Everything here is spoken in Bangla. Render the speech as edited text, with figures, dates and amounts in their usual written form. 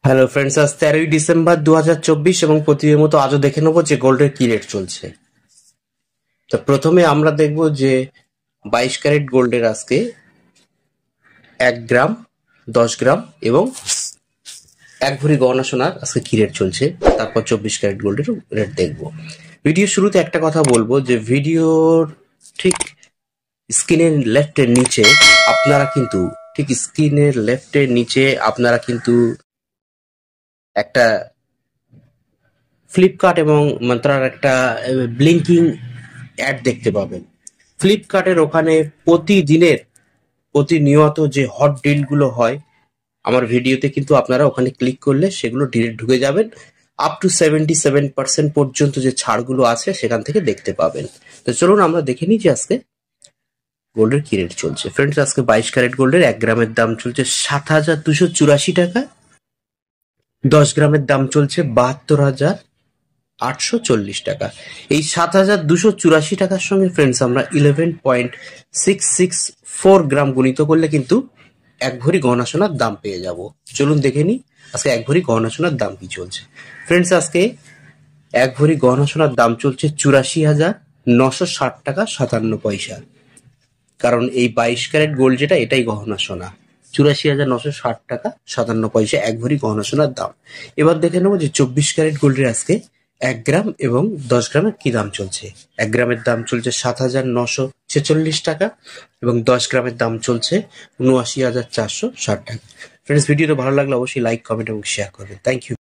হ্যালো ফ্রেন্ডস, আজ 13ই ডিসেম্বর 2024 এবং প্রতিদিনের মতো আজও দেখে নেবো যে গোল্ডের কি রেট চলছে। তো প্রথমে আমরা দেখব যে 22 ক্যারেট গোল্ডের আজকে 1 গ্রাম, 10 গ্রাম এবং 1 ভরি গহনা সোনার আজকে কি রেট চলছে। তারপর 24 ক্যারেট গোল্ডের রেট দেখব। ভিডিও শুরুতে একটা কথা বলবো যে ভিডিওর ঠিক স্ক্রিনের লেফটের নিচে আপনারা কিন্তু একটা ফ্লিপকার্ট এবং মান্ত্রার একটা ব্লিঙ্কিং অ্যাড দেখতে পাবেন। ফ্লিপকার্টের ওখানে প্রতিনিয়ত যে হট ডিলগুলো হয়, আমার ভিডিওতে কিন্তু আপনারা ওখানে ক্লিক করলে সেগুলো ডিরেক্ট ঢুকে যাবেন। আপ টু 77% পর্যন্ত যে ছাড়গুলো আছে সেখান থেকে দেখতে পাবেন। তো চলুন আমরা দেখে নিই যে আজকে গোল্ডের কি রেট চলছে। ফ্রেন্ডস, আজকে 22 ক্যারেট গোল্ডের 1 গ্রামের দাম চলছে 7,284 টাকা, 10 গ্রামের দাম চলছে 72,840 টাকা। এই 7,284 টাকার সঙ্গে ফ্রেন্ডস আমরা 11.664 গ্রাম গুণিত করলে কিন্তু 1 ভরি গহনা সোনার দাম পেয়ে যাব। চলুন দেখে নিই আজকে 1 ভরি গহনা সোনার দাম কি চলছে। ফ্রেন্ডস, আজকে 1 ভরি গহনা সোনার দাম চলছে 84,960 টাকা 57 পয়সা। কারণ এই 22 ক্যারেট গোল্ড যেটা, এটাই গহনা সোনা। 84,960 টাকা 57 পয়সা 1 ভরি গহনা সোনার দাম। এবার দেখে নেবো যে 24 ক্যারেট গোল্ডের আজকে 1 গ্রাম এবং 10 গ্রামের কি দাম চলছে। 1 গ্রামের দাম চলছে 7,946 টাকা এবং 10 গ্রামের দাম চলছে 79,460 টাকা। ফ্রেন্ডস, ভিডিওটা ভালো লাগলে অবশ্যই লাইক, কমেন্ট এবং শেয়ার করবেন। Thank you.